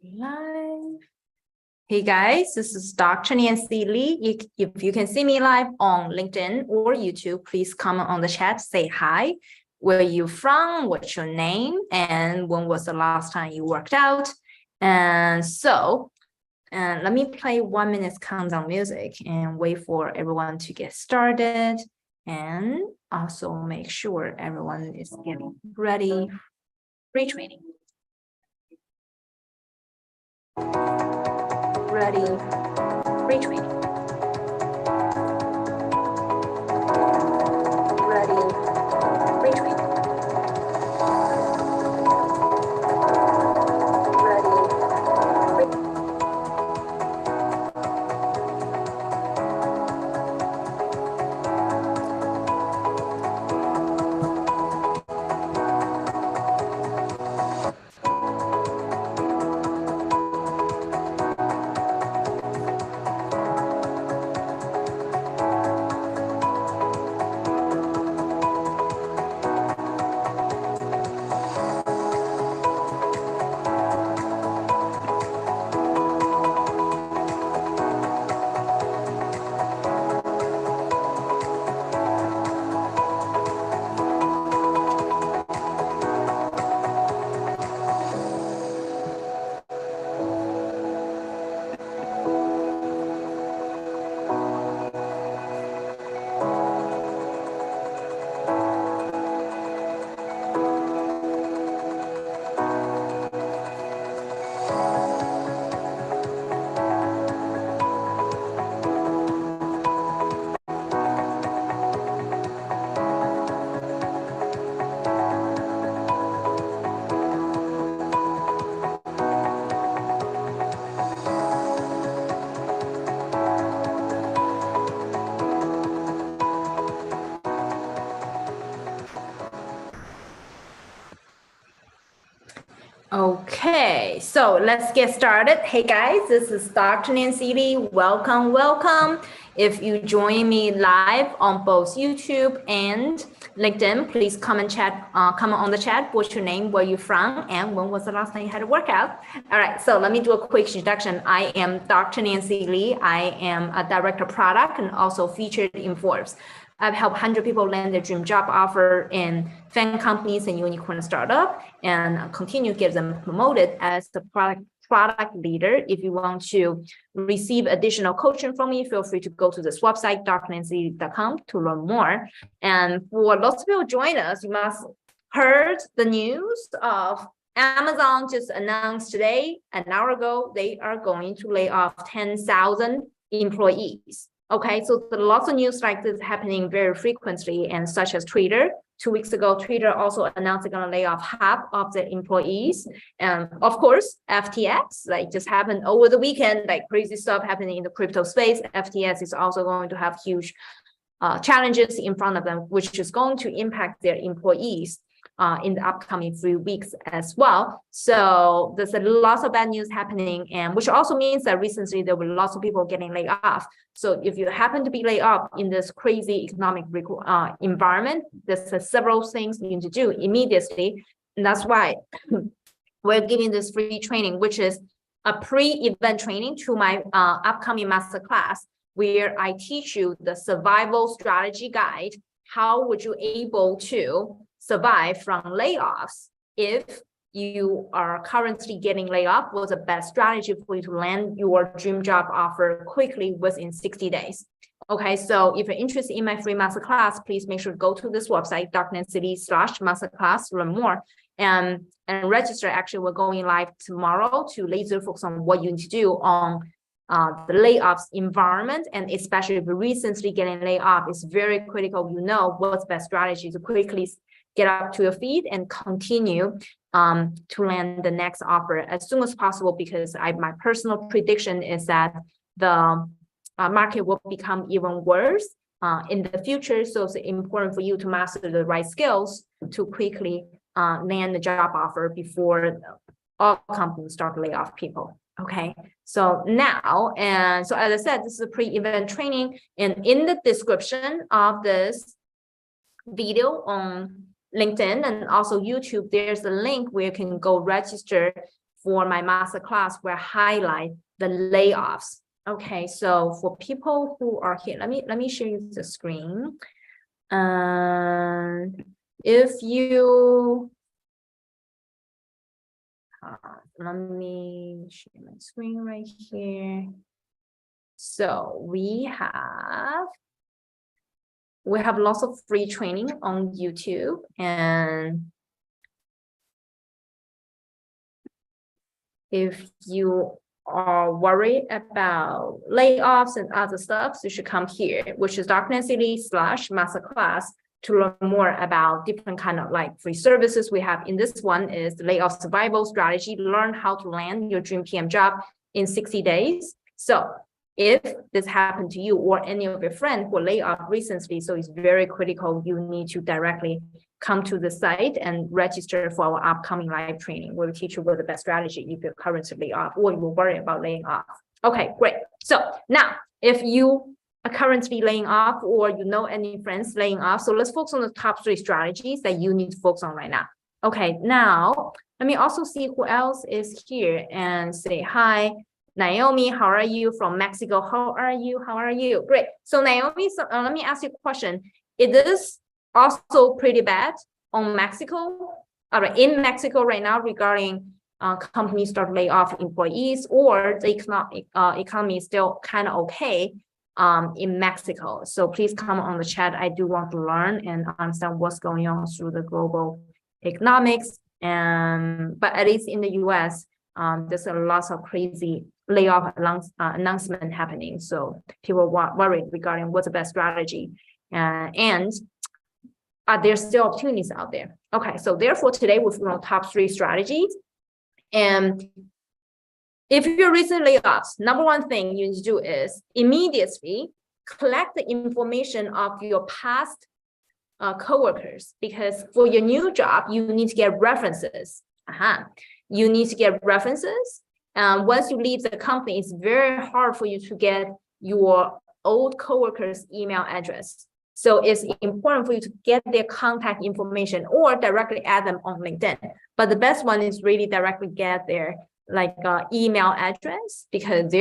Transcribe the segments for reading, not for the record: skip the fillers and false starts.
Live. Hey guys, this is Dr. Nancy Lee. If you can see me live on LinkedIn or YouTube, please comment on the chat, say hi. Where are you from? What's your name? And when was the last time you worked out? And let me play 1 minute countdown music and wait for everyone to get started. And also make sure everyone is getting ready. Pre-training. Ready, pre-training. Ready, pre-training. Okay, so let's get started. Hey guys, this is Dr. Nancy Lee. Welcome, welcome. If you join me live on both YouTube and LinkedIn, please comment on the chat. What's your name, where you from, and when was the last time you had a workout? All right, so let me do a quick introduction. I am Dr. Nancy Lee. I am a director of product and also featured in Forbes. I've helped 100 people land their dream job offer in FAANG companies and unicorn startup, and continue to get them promoted as the product leader. If you want to receive additional coaching from me, feel free to go to this website, drnancy.com, to learn more. And for lots of people join us, you must heard the news of Amazon just announced today, an hour ago, they are going to lay off 10,000 employees. Okay, so there are lots of news like this happening very frequently, and such as Twitter. 2 weeks ago, Twitter also announced they're going to lay off half of their employees. And of course, FTX, like just happened over the weekend, like crazy stuff happening in the crypto space. FTX is also going to have huge challenges in front of them, which is going to impact their employees in the upcoming 3 weeks as well. So there's a lots of bad news happening, and which also means that recently there were lots of people getting laid off. So if you happen to be laid off in this crazy economic environment, there's several things you need to do immediately. And that's why we're giving this free training, which is a pre-event training to my upcoming masterclass, where I teach you the survival strategy guide. How would you able to survive from layoffs if you are currently getting laid off? What's the best strategy for you to land your dream job offer quickly within 60 days? Okay, so if you're interested in my free masterclass, please make sure to go to this website, drnancy.com/masterclass, learn more and register. Actually, we're going live tomorrow to laser focus on what you need to do on the layoffs environment, and especially if you're recently getting laid off, it's very critical. You know what's the best strategy to quickly get up to your feet and continue to land the next offer as soon as possible, because my personal prediction is that the market will become even worse in the future. So it's important for you to master the right skills to quickly land the job offer before all companies start to lay off people. Okay, so now, and so as I said, this is a pre-event training, and in the description of this video on LinkedIn and also YouTube, there's a link where you can go register for my masterclass where I highlight the layoffs. Okay, so for people who are here, let me show you the screen. If you let me share my screen right here. So we have lots of free training on YouTube, and if you are worried about layoffs and other stuff, you should come here, which is darknesscity/masterclass, to learn more about different kind of like free services we have. In this one is the Layoff Survival Strategy. Learn how to land your dream PM job in 60 days. So if this happened to you or any of your friends who laid off recently, so it's very critical, you need to directly come to the site and register for our upcoming live training. We'll teach you what the best strategy if you're currently laid off or you're worried about laying off. Okay, great. So now, if you are currently laying off or you know any friends laying off, so let's focus on the top 3 strategies that you need to focus on right now. Okay, now let me also see who else is here and say hi. Naomi, how are you from Mexico? How are you? How are you? Great. So Naomi, let me ask you a question. It is also pretty bad on Mexico, in Mexico right now regarding companies start lay off employees, or the economy is still kind of okay in Mexico. So please comment on the chat. I do want to learn and understand what's going on through the global economics. But at least in the US, there's a lot of crazy layoff announcement happening. So people were worried regarding what's the best strategy. And are there still opportunities out there? Okay, so therefore today we're going to top 3 strategies. And if you're recently layoffs, number 1 thing you need to do is immediately collect the information of your past coworkers, because for your new job, you need to get references. You need to get references. Once you leave the company, it's very hard for you to get your old coworkers' email address. So it's important for you to get their contact information or directly add them on LinkedIn. But the best one is really directly get their email address, because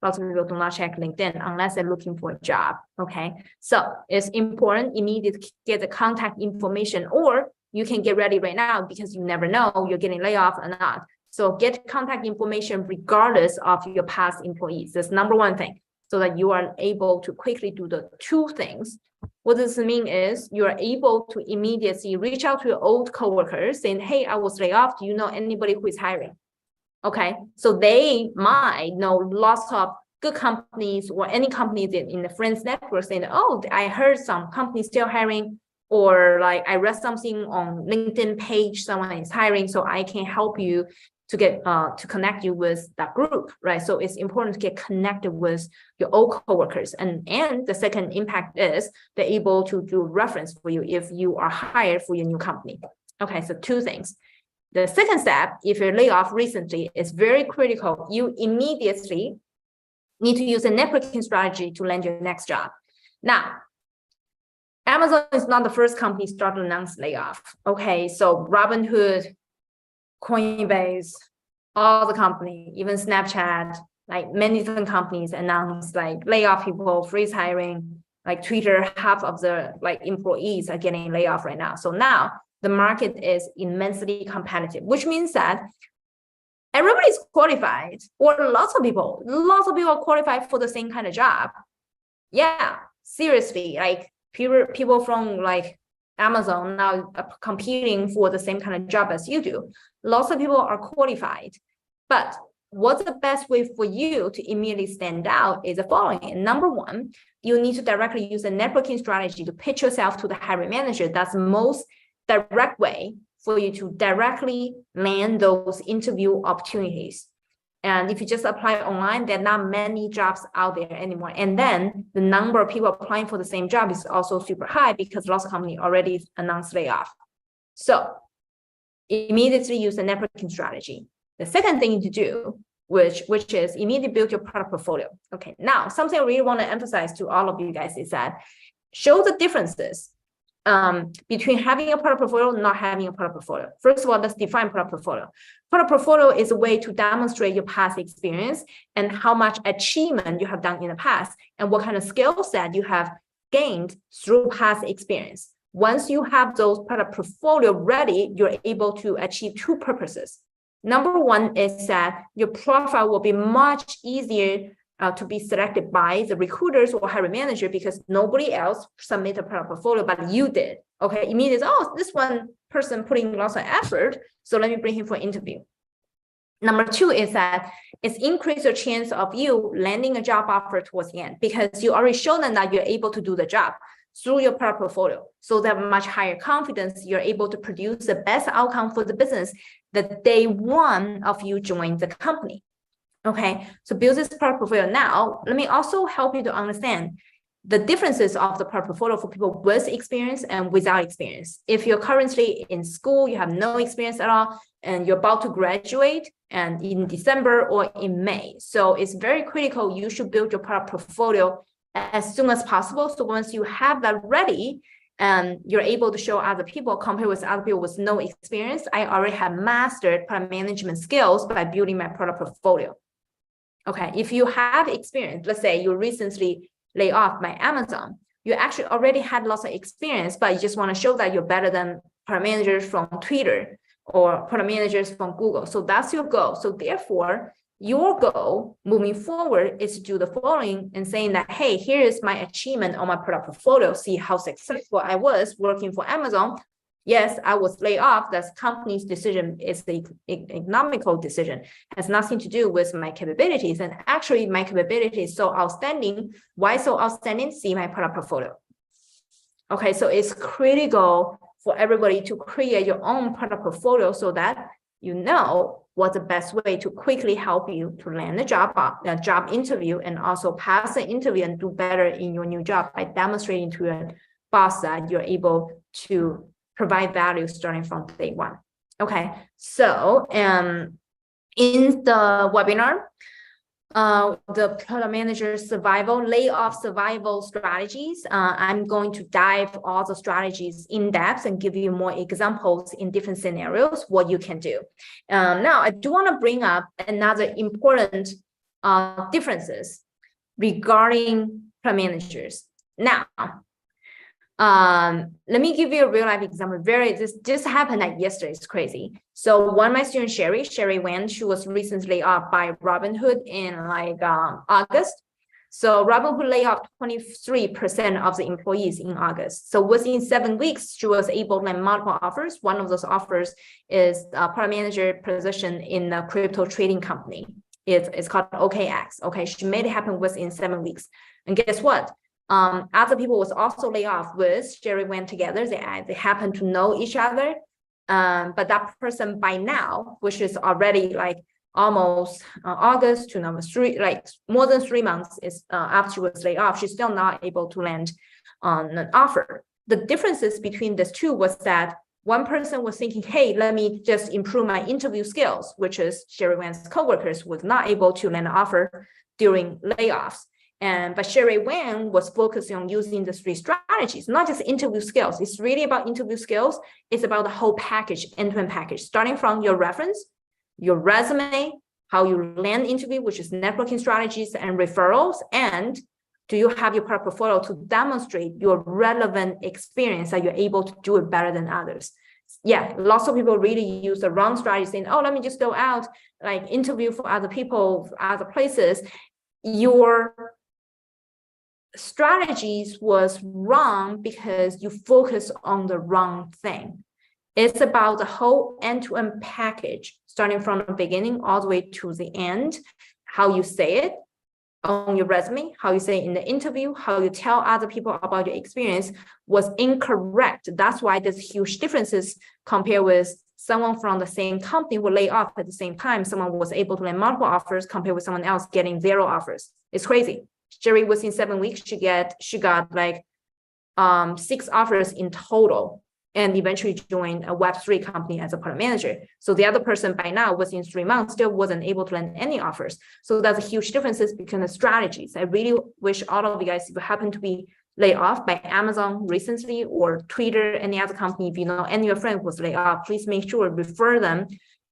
lots of people do not check LinkedIn unless they're looking for a job. Okay, so it's important immediately to get the contact information, or you can get ready right now because you never know you're getting laid off or not. So get contact information regardless of your past employees. That's number 1 thing, so that you are able to quickly do the 2 things. What this mean is you are able to immediately reach out to your old coworkers saying, hey, I was laid off. Do you know anybody who is hiring? Okay, so they might know lots of good companies or any companies in the friends network saying, oh, I heard some companies still hiring, or like I read something on LinkedIn page, someone is hiring, so I can help you to get to connect you with that group, right? So it's important to get connected with your old coworkers. And the second impact is they're able to do reference for you if you are hired for your new company. Okay, so 2 things. The second step, if you're laid off recently, is very critical. You immediately need to use a networking strategy to land your next job. Now, Amazon is not the first company to start to announce layoff. Okay, so Robinhood, Coinbase, all the company, even Snapchat, like many different companies announced like layoff people, freeze hiring, like Twitter, half of the employees are getting laid off right now. So now the market is immensely competitive, which means that everybody's qualified, or lots of people are qualified for the same kind of job. Yeah, seriously, like people from Amazon now are competing for the same kind of job as you do. Lots of people are qualified, but what's the best way for you to immediately stand out is the following. And number 1, you need to directly use a networking strategy to pitch yourself to the hiring manager. That's the most direct way for you to directly land those interview opportunities. And if you just apply online, there are not many jobs out there anymore. And then the number of people applying for the same job is also super high because lots of companies already announced layoff. So immediately use a networking strategy. The second thing to do, which is immediately build your product portfolio. Okay, now something I really want to emphasize to all of you guys is that show the differences between having a product portfolio and not having a product portfolio. First of all, let's define product portfolio. Product portfolio is a way to demonstrate your past experience and how much achievement you have done in the past and what kind of skill set you have gained through past experience. Once you have those product portfolio ready, you're able to achieve two purposes. Number one is that your profile will be much easier to be selected by the recruiters or hiring manager because nobody else submitted a product portfolio, but you did. Okay, immediately, oh, this one person putting lots of effort, so let me bring him for interview. Number two is that it's increase your chance of you landing a job offer towards the end because you already shown them that you're able to do the job through your product portfolio. So they have much higher confidence, you're able to produce the best outcome for the business the day one of you join the company. Okay, so build this product portfolio now. Let me also help you to understand the differences of the product portfolio for people with experience and without experience. If you're currently in school, you have no experience at all, and you're about to graduate and in December or in May. So it's very critical. You should build your product portfolio as soon as possible. So once you have that ready, and you're able to show other people, compare with other people with no experience, I already have mastered product management skills by building my product portfolio. Okay, if you have experience, let's say you recently laid off by Amazon, you actually already had lots of experience, but you just want to show that you're better than product managers from Twitter or product managers from Google. So that's your goal. So therefore, your goal moving forward is to do the following and saying that, hey, here is my achievement on my product portfolio. See how successful I was working for Amazon. Yes, I was laid off. That's company's decision. It's the economical decision. It has nothing to do with my capabilities. And actually, my capability is so outstanding. Why so outstanding? See my product portfolio. Okay, so it's critical for everybody to create your own product portfolio so that you know what's the best way to quickly help you to land a job interview and also pass the interview and do better in your new job by demonstrating to your boss that you're able to provide value starting from day one. Okay, so in the webinar, the product manager layoff survival strategies, I'm going to dive all the strategies in depth and give you more examples in different scenarios, what you can do. Now, I do want to bring up another important differences regarding product managers. Now, let me give you a real life example. This just happened like yesterday. It's crazy. So one of my students, Sherry Wan, she was recently laid off by Robinhood in like August. So Robinhood laid off 23% of the employees in August. So within 7 weeks, she was able to land multiple offers. One of those offers is a product manager position in a crypto trading company. It's called OKX. Okay, she made it happen within 7 weeks. And guess what? Other people was also laid off with Sherry went together. They happen to know each other. But that person by now, which is already like almost August to number 3, like more than 3 months is after she was laid off, she's still not able to land an offer. The differences between these two was that one person was thinking, hey, let me just improve my interview skills, which is Sherry Wan's coworkers was not able to land an offer during layoffs. But Sherry Wan was focusing on using the 3 strategies, not just interview skills. It's really about interview skills. It's about the whole package, end-to-end package, starting from your reference, your resume, how you land interview, which is networking strategies and referrals, and do you have your product portfolio to demonstrate your relevant experience that you're able to do it better than others. Yeah, lots of people really use the wrong strategy saying, oh, let me just go out, like interview for other people, other places. Your strategies was wrong because you focus on the wrong thing. It's about the whole end-to-end package, starting from the beginning all the way to the end, how you say it on your resume, how you say it in the interview, how you tell other people about your experience was incorrect. That's why there's huge differences compared with someone from the same company who lay off at the same time. Someone was able to land multiple offers compared with someone else getting 0 offers. It's crazy. Sherry within 7 weeks, she got like 6 offers in total and eventually joined a Web3 company as a product manager. So the other person by now within 3 months still wasn't able to land any offers. So that's a huge differences between the strategies. I really wish all of you guys, if you happen to be laid off by Amazon recently, or Twitter, any other company, if you know any of your friend was laid off, please make sure refer them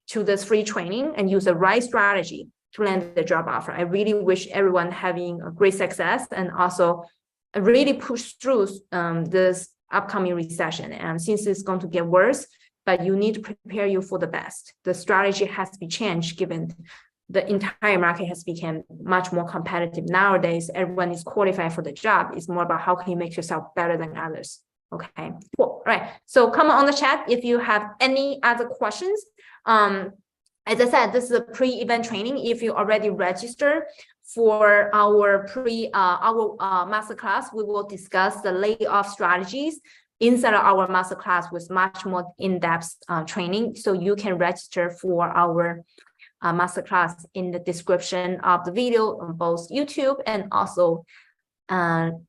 to this free training and use the right strategy to land the job offer. I really wish everyone having a great success and also really push through this upcoming recession. And since it's going to get worse, but you need to prepare you for the best. The strategy has to be changed given the entire market has become much more competitive. Nowadays, everyone is qualified for the job. It's more about how can you make yourself better than others. Okay, cool. All right. So comment on the chat if you have any other questions. As I said, this is a pre-event training. If you already registered for our masterclass, we will discuss the layoff strategies inside of our masterclass with much more in-depth training. So you can register for our masterclass in the description of the video on both YouTube and also LinkedIn.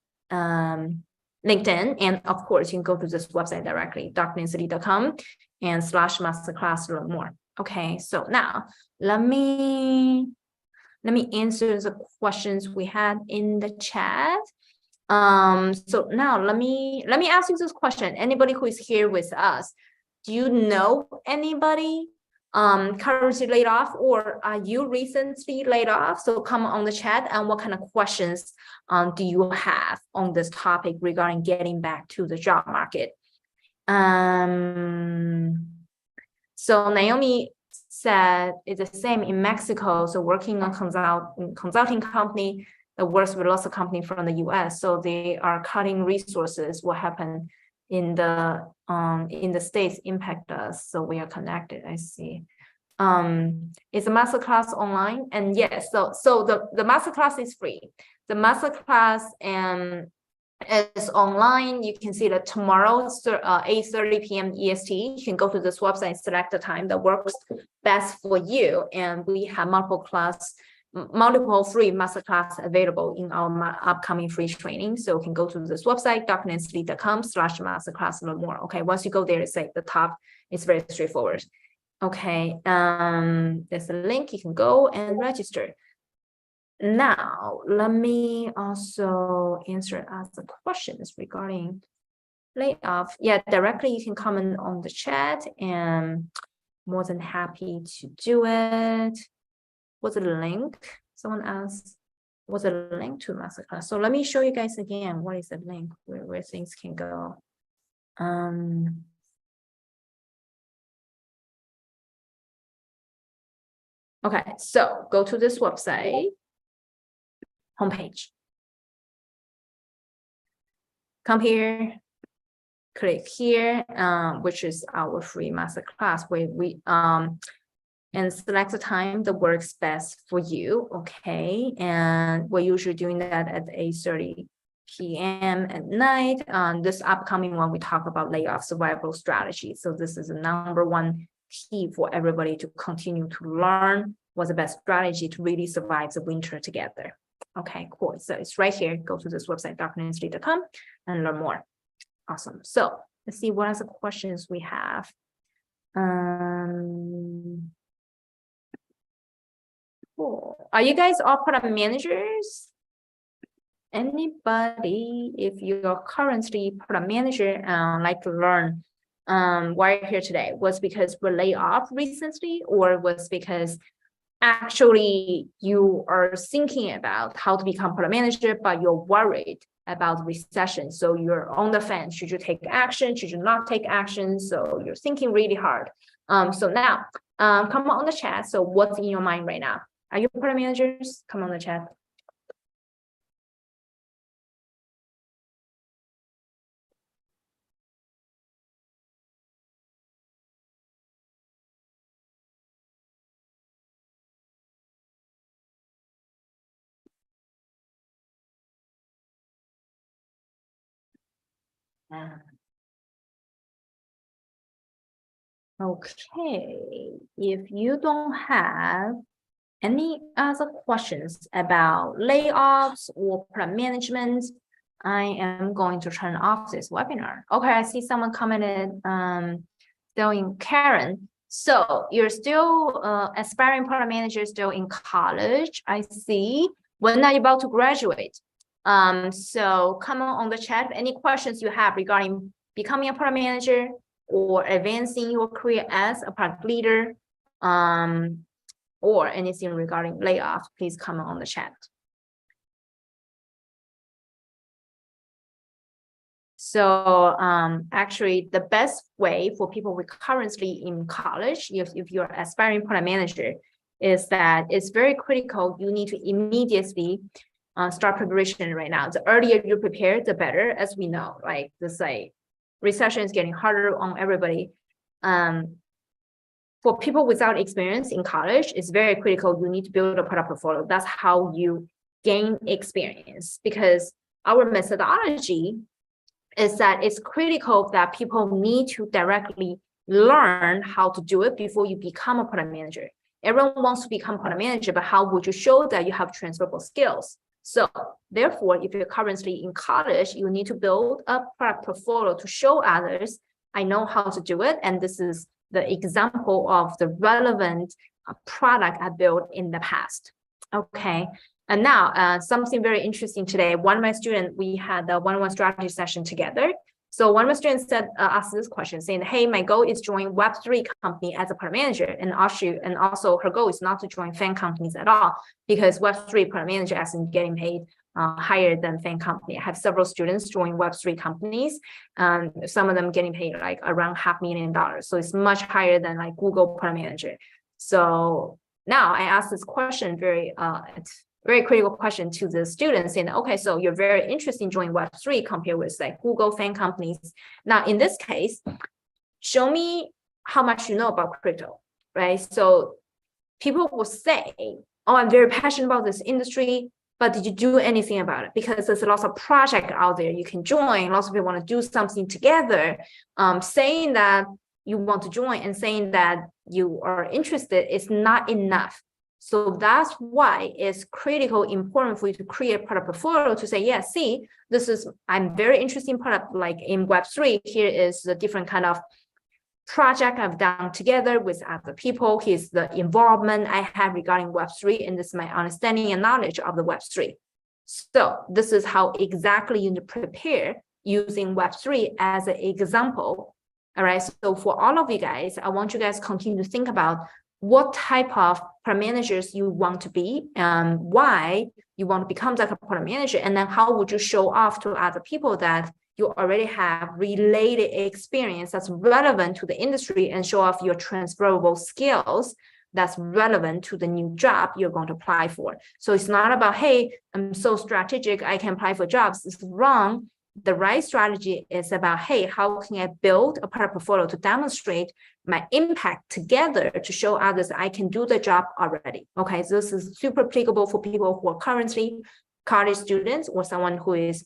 And of course, you can go to this website directly, drnancylei.com and /masterclass to learn more. Okay, so now let me answer the questions we had in the chat. So now let me ask you this question. Anybody who is here with us, do you know anybody currently laid off, or are you recently laid off? So comment on the chat, and what kind of questions do you have on this topic regarding getting back to the job market? So Naomi said it's the same in Mexico. So working on consulting company that works with lots of companies from the US. So they are cutting resources. What happened in the States impact us. So we are connected. I see. It's a masterclass online, and yes, so the masterclass is free. The masterclass is online. You can see that tomorrow, 8:30 p.m. EST. You can go to this website, select the time that works best for you, and we have multiple free masterclass available in our upcoming free training. So you can go to this website, drnancylei.com/masterclass to learn more. Okay, once you go there, it's like the top. It's very straightforward. Okay, there's a link. You can go and register. Now, let me also answer the questions regarding layoff. Yeah, directly you can comment on the chat, and more than happy to do it. What's the link? Someone asked, what's the link to masterclass? So let me show you guys again. What is the link where things can go? Okay, so go to this website, homepage. Come here, click here, which is our free masterclass, where we and select the time that works best for you. Okay, and we're usually doing that at 8:30 p.m. at night. This upcoming one, we talk about layoff survival strategy. So this is the #1 key for everybody to continue to learn what's the best strategy to really survive the winter together. Okay, cool. So it's right here. Go to this website, drnancylei.com, and learn more. Awesome. So let's see what are the questions we have. Cool. Are you guys all product managers? Anybody, if you're currently product manager and like to learn why you're here today, was because we're laid off recently, or was because actually you are thinking about how to become product manager, but you're worried about recession? So you're on the fence. Should you take action? Should you not take action? So you're thinking really hard. So now come on the chat. So what's in your mind right now? Are you product managers? Come on the chat. Okay, if you don't have any other questions about layoffs or product management, I am going to turn off this webinar. Okay, I see someone commented, still in Karen. So you're still aspiring product manager, still in college. I see. When are you about to graduate? So comment on the chat any questions you have regarding becoming a product manager or advancing your career as a product leader, or anything regarding layoff. Please comment on the chat. So actually, the best way for people who are currently in college, if you're aspiring product manager, is that it's very critical. You need to immediately start preparation right now. The earlier you prepare, the better, as we know. Like this, like recession is getting harder on everybody. For people without experience in college, it's very critical. You need to build a product portfolio. That's how you gain experience, because our methodology is that it's critical that people need to directly learn how to do it before you become a product manager. Everyone wants to become a product manager, but how would you show that you have transferable skills? So therefore, if you're currently in college, you need to build a product portfolio to show others, I know how to do it. And this is the example of the relevant product I built in the past. Okay. And now something very interesting today. One of my students, we had a one-on-one strategy session together. So one of my students said, asked this question saying, hey, my goal is to join Web3 company as a product manager. And also her goal is not to join fan companies at all, because Web3 product manager isn't getting paid higher than fan company. I have several students join Web3 companies. Some of them getting paid like around $500,000. So it's much higher than like Google product manager. So now I asked this question, very critical question to the students, saying, okay, so you're very interested in joining Web3 compared with like Google fan companies. Now, in this case, show me how much you know about crypto, right? So people will say, oh, I'm very passionate about this industry, but did you do anything about it? Because there's lots of projects out there you can join. Lots of people want to do something together. Saying that you want to join and saying that you are interested is not enough. So that's why it's critical, important for you to create a product portfolio to say, yeah, see, I'm very interested in product, like in Web3, here is the different kind of project I've done together with other people. Here's the involvement I have regarding Web3, and this is my understanding and knowledge of the Web3. So this is how exactly you need to prepare using Web3 as an example. All right, so for all of you guys, I want you guys to continue to think about what type of product managers you want to be, why you want to become like a product manager, and then how would you show off to other people that you already have related experience that's relevant to the industry, and show off your transferable skills that's relevant to the new job you're going to apply for. So it's not about, hey, I'm so strategic, I can apply for jobs. It's wrong. The right strategy is about, hey, how can I build a product portfolio to demonstrate my impact together to show others I can do the job already. Okay, so this is super applicable for people who are currently college students, or someone who is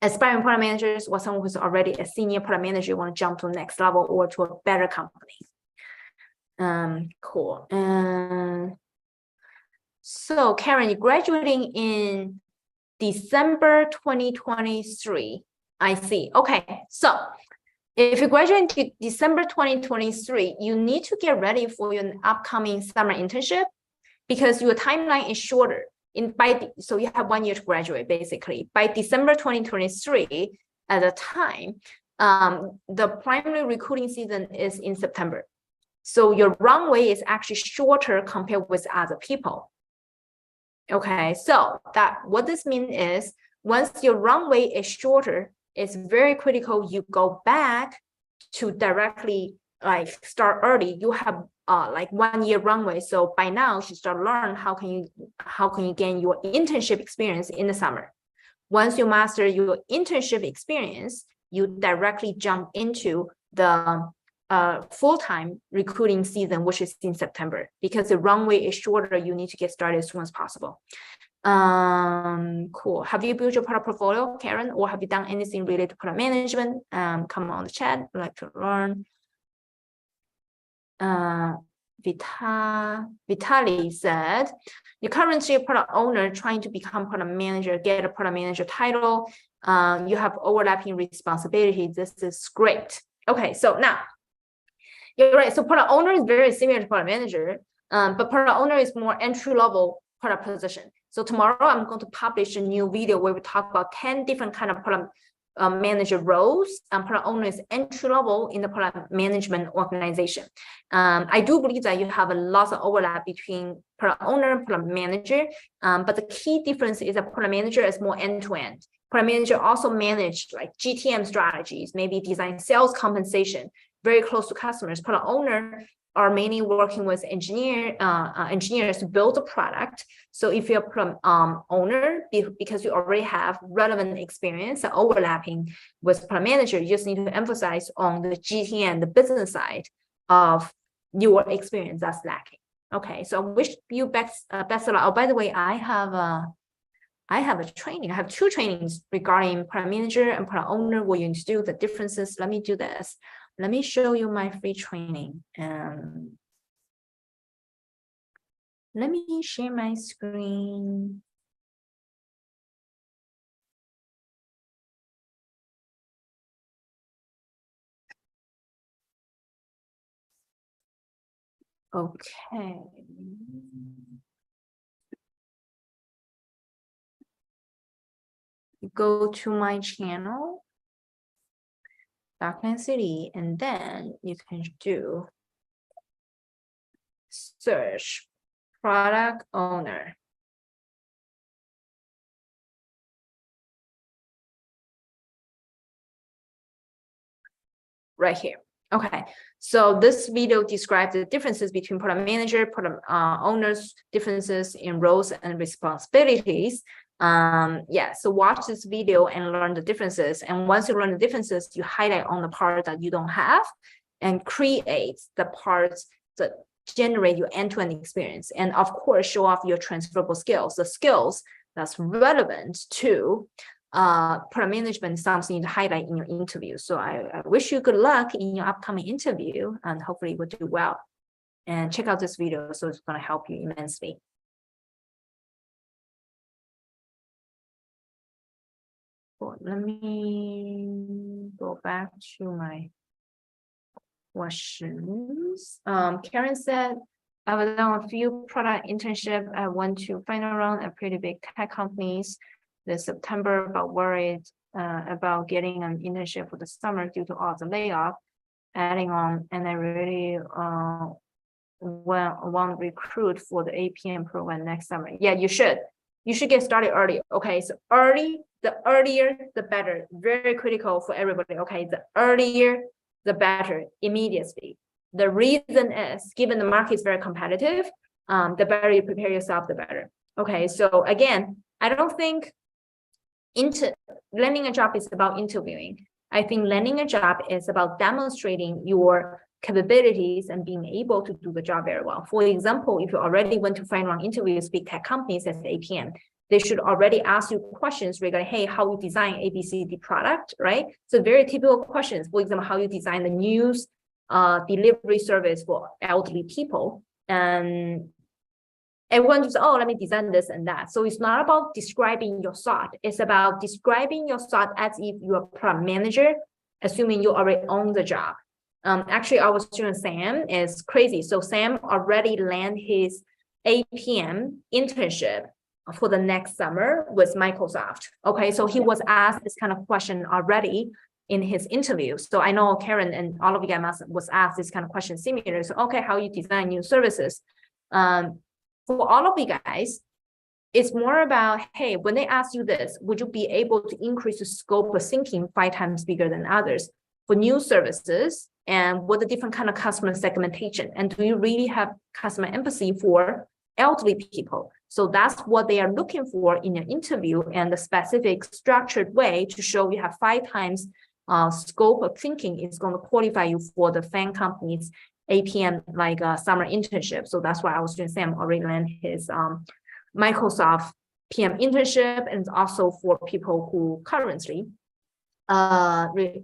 aspiring product managers, or someone who's already a senior product manager, want to jump to the next level or to a better company. Cool. So Karen, you're graduating in December 2023. I see. Okay, so if you graduate in December 2023, you need to get ready for your upcoming summer internship, because your timeline is shorter. So you have 1 year to graduate, basically. By December 2023, at the time, the primary recruiting season is in September. So your runway is actually shorter compared with other people. Okay, so what this means is, once your runway is shorter, it's very critical you go back to directly like start early. You have like 1 year runway. So by now you should start learn how can you gain your internship experience in the summer. Once you master your internship experience, you directly jump into the full-time recruiting season, which is in September, because the runway is shorter. You need to get started as soon as possible. Cool. Have you built your product portfolio, Karen, or have you done anything related to product management? Come on the chat. I'd like to learn. Vitali said, you're currently a product owner trying to become product manager, get a product manager title. You have overlapping responsibility. This is great. Okay, so now you're right. So product owner is very similar to product manager, but product owner is more entry-level product position. So tomorrow I'm going to publish a new video where we talk about 10 different kind of product manager roles and product owners entry level in the product management organization. I do believe that you have a lot of overlap between product owner and product manager, but the key difference is that product manager is more end-to-end. Product manager also manage like GTM strategies, maybe design sales compensation, very close to customers. Product owner are mainly working with engineers to build a product. So if you're a owner, because you already have relevant experience overlapping with product manager, you just need to emphasize on the GTM, the business side of your experience that's lacking. Okay, so I wish you best of luck. Oh, by the way, I have a training. I have 2 trainings regarding product manager and product owner. What you need to do, the differences. Let me do this. Let me show you my free training. Let me share my screen. Okay. Go to my channel, Darkland City, and then you can do search product owner. Right here. Okay, so this video describes the differences between product manager, product owners, differences in roles and responsibilities. Yeah, so watch this video and learn the differences. And once you learn the differences, you highlight on the part that you don't have and create the parts that generate your end-to-end experience. And of course, show off your transferable skills, the skills that's relevant to product management, something to highlight in your interview. So I wish you good luck in your upcoming interview, and hopefully you will do well. And check out this video, so it's going to help you immensely. Cool. Let me go back to my questions. Karen said, I've done a few product internship. I went to final round at pretty big tech companies this September, but worried about getting an internship for the summer due to all the layoff. Adding on, and I really want to recruit for the APM program next summer. Yeah, you should. You should get started early. Okay, so the earlier, the better. Very critical for everybody. Okay, the earlier, the better, immediately. The reason is, given the market is very competitive, the better you prepare yourself, the better. Okay, so again, I don't think landing a job is about interviewing. I think landing a job is about demonstrating your capabilities and being able to do the job very well. For example, if you already went to final round interviews, big tech companies as APM, they should already ask you questions regarding, hey, how you design ABCD product, right? So very typical questions. For example, how you design the news delivery service for elderly people. And everyone just, oh, let me design this and that. So it's not about describing your thought. It's about describing your thought as if you're a product manager, assuming you already own the job. Actually, our student Sam is crazy. So Sam already landed his APM internship for the next summer with Microsoft. Okay, so he was asked this kind of question already in his interview. So I know Karen and all of you guys was asked this kind of question similar. So, okay, how you design new services. For all of you guys, it's more about, hey, when they ask you this, would you be able to increase the scope of thinking 5 times bigger than others for new services? And what the different kind of customer segmentation? And do you really have customer empathy for elderly people? So that's what they are looking for in an interview, and the specific structured way to show you have 5 times scope of thinking is going to qualify you for the FAN company's APM, like summer internship. So that's why I was doing Sam already landed his Microsoft PM internship, and also for people who currently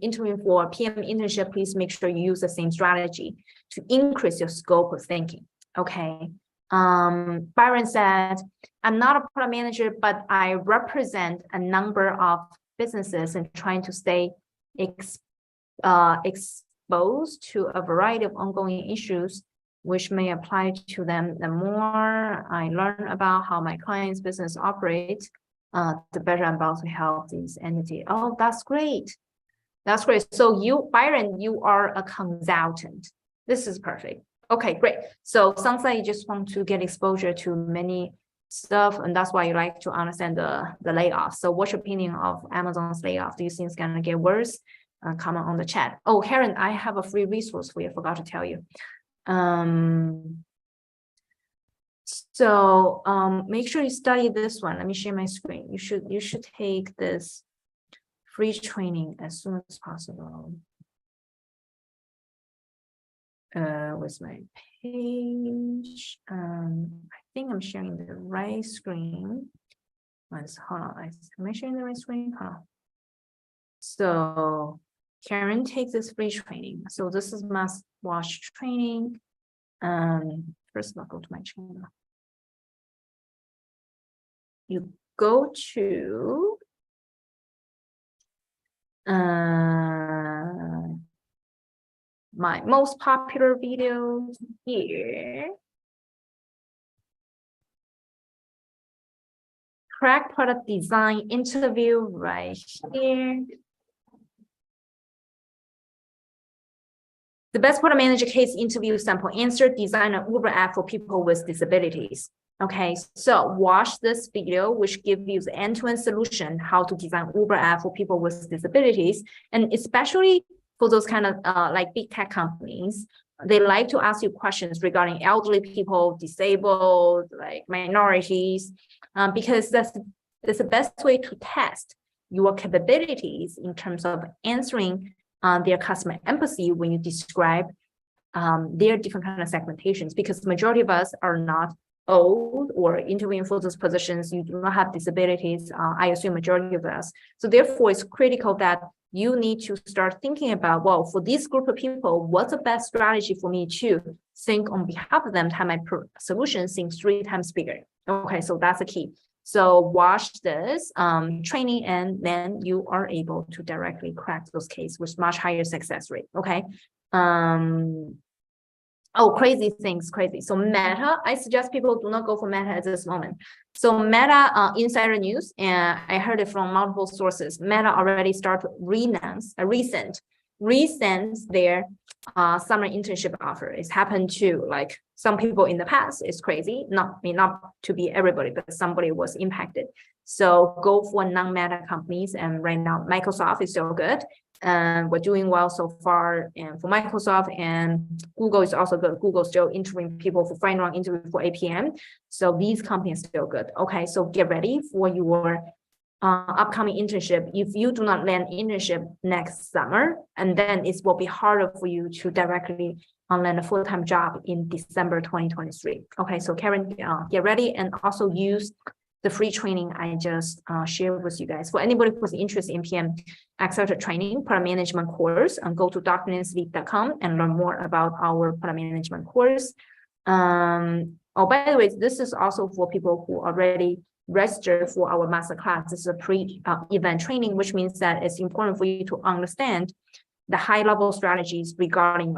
interviewing for PM internship, please make sure you use the same strategy to increase your scope of thinking. Okay. Byron said, I'm not a product manager, but I represent a number of businesses and trying to stay exposed to a variety of ongoing issues which may apply to them. The more I learn about how my client's business operates, the better I'm about to help these entities. Oh, that's great. That's great. So you, Byron, you are a consultant. This is perfect. Okay, great. So sounds like you just want to get exposure to many stuff, and that's why you like to understand the layoffs. So what's your opinion of Amazon's layoff? Do you think it's gonna get worse? Comment on the chat. Oh, Karen, I have a free resource for you. I forgot to tell you. Make sure you study this one. Let me share my screen. You should take this free training as soon as possible. With my page. I think I'm sharing the right screen. Hold on. Am I sharing the right screen? Hold on. So Karen takes this free training. So this is must watch training. First of all, go to my channel. You go to my most popular videos here. Crack product design interview right here. The best product manager case interview sample answer, design an Uber app for people with disabilities. Okay, so watch this video, which gives you the end-to-end solution, how to design Uber app for people with disabilities. And especially for those kind of like big tech companies, they like to ask you questions regarding elderly people, disabled, like minorities, because that's the best way to test your capabilities in terms of answering their customer empathy when you describe their different kind of segmentations, because the majority of us are not old or interviewing for those positions. You do not have disabilities. I assume majority of us. So therefore, it's critical that you need to start thinking about, well, for this group of people, what's the best strategy for me to think on behalf of them to have my solution think 3 times bigger. Okay, so that's the key. So watch this training, and then you are able to directly crack those cases with much higher success rate. Okay. Oh, crazy things, crazy. So Meta, I suggest people do not go for Meta at this moment. So Meta insider news, and I heard it from multiple sources. Meta already started resends their summer internship offer. It's happened to like some people in the past. It's crazy, not to be everybody, but somebody was impacted. So go for non-Meta companies, and right now Microsoft is still good. And we're doing well so far, and for Microsoft, and Google is also good. Google still interviewing people for final round interview for APM. So these companies still good. Okay, so get ready for your upcoming internship. If you do not land internship next summer, and then it will be harder for you to directly land a full-time job in December 2023. Okay, so Karen, get ready, and also use the free training I just shared with you guys. For anybody who's interested in PM Accelerator Training Product Management course, go to drnancylee.com and learn more about our product management course. Oh, by the way, this is also for people who already registered for our masterclass. This is a pre-event training, which means that it's important for you to understand the high-level strategies regarding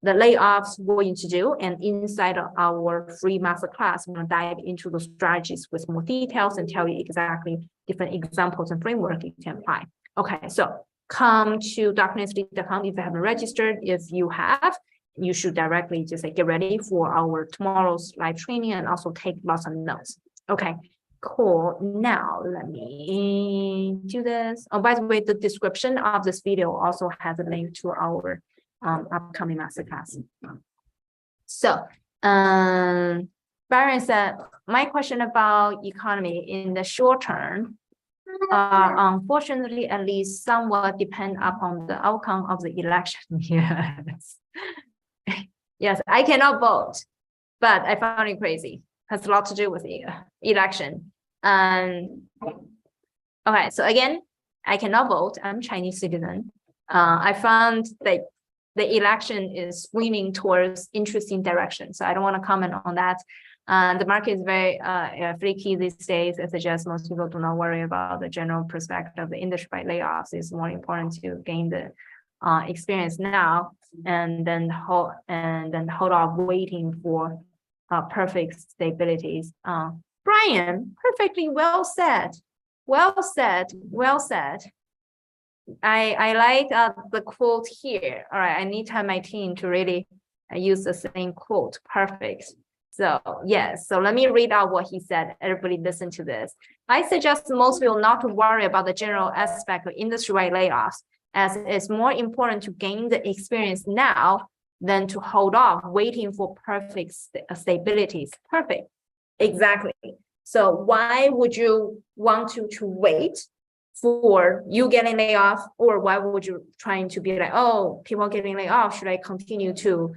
the layoffs, what you need to do, and inside of our free masterclass, we're going to dive into the strategies with more details and tell you exactly different examples and framework you can apply. Okay, so come to drnancylee.com if you haven't registered. If you have, you should directly just get ready for our tomorrow's live training and also take lots of notes. Okay, cool. Now let me do this. Oh, by the way, the description of this video also has a link to our upcoming masterclass. So Byron said, my question about economy in the short term, unfortunately, at least somewhat depend upon the outcome of the election. Yes. Yes, I cannot vote, but I found it crazy. Has a lot to do with the election. Okay, so again, I cannot vote. I'm Chinese citizen. I found that the election is swinging towards interesting direction. So I don't want to comment on that. The market is very freaky these days. I suggest most people do not worry about the general perspective of the industry by layoffs. It's more important to gain the experience now, and then hold off waiting for perfect stabilities. Brian, perfectly well said. Well said. Well said. I like the quote here. All right, I need to have my team to really use the same quote. Perfect. So yes, so let me read out what he said. Everybody listen to this. I suggest most people not to worry about the general aspect of industry-wide layoffs, as it's more important to gain the experience now than to hold off waiting for perfect stabilities. Perfect. Exactly. So why would you want to wait for you getting laid off, or why would you trying to be like, oh, people are getting laid off, should I continue to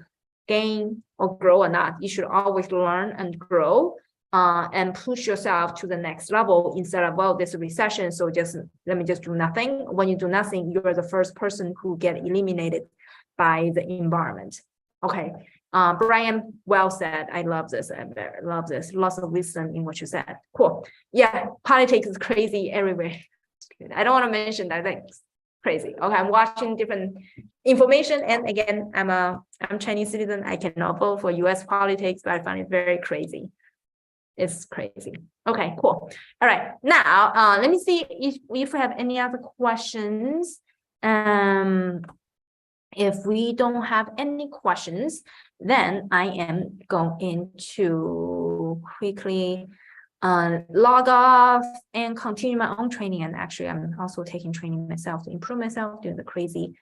gain or grow or not? You should always learn and grow and push yourself to the next level instead of, well, there's a recession, so let me just do nothing. When you do nothing, you're the first person who get eliminated by the environment. Okay. Brian, well said. I love this. I love this. Lots of wisdom in what you said. Cool. Yeah, politics is crazy everywhere. I don't want to mention that. It's crazy. Okay, I'm watching different information, and again, I'm Chinese citizen. I cannot vote for U.S. politics, but I find it very crazy. It's crazy. Okay, cool. All right, now let me see if we have any other questions. If we don't have any questions, then I am going to quickly log off and continue my own training. And actually, I'm also taking training myself to improve myself during the crazy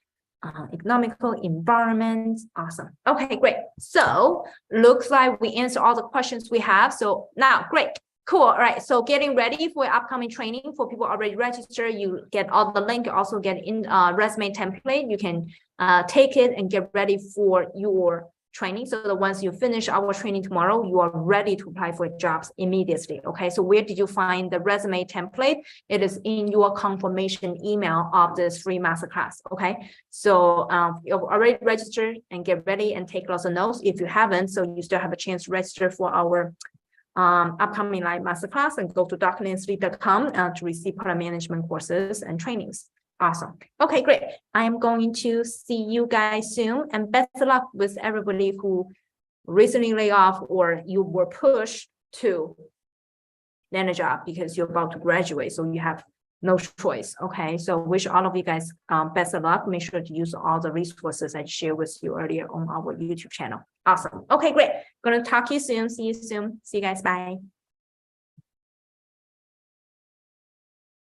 economical environment. Awesome. Okay, great. So looks like we answered all the questions we have. So now, great. Cool. All right. So getting ready for upcoming training. For people already registered, you get all the link. You also get in resume template. You can take it and get ready for your training. So that once you finish our training tomorrow, you are ready to apply for jobs immediately. Okay. So where did you find the resume template? It is in your confirmation email of this free masterclass. Okay. So you've already registered and get ready and take lots of notes. If you haven't, so you still have a chance to register for our upcoming live masterclass, and go to drlanslee.com to receive product management courses and trainings. Awesome. Okay, great. I'm going to see you guys soon, and best of luck with everybody who recently laid off or you were pushed to land a job because you're about to graduate, so you have no choice. Okay, so wish all of you guys best of luck. Make sure to use all the resources I shared with you earlier on our YouTube channel. Awesome. Okay, great. Gonna talk to you soon. See you soon. See you guys. Bye.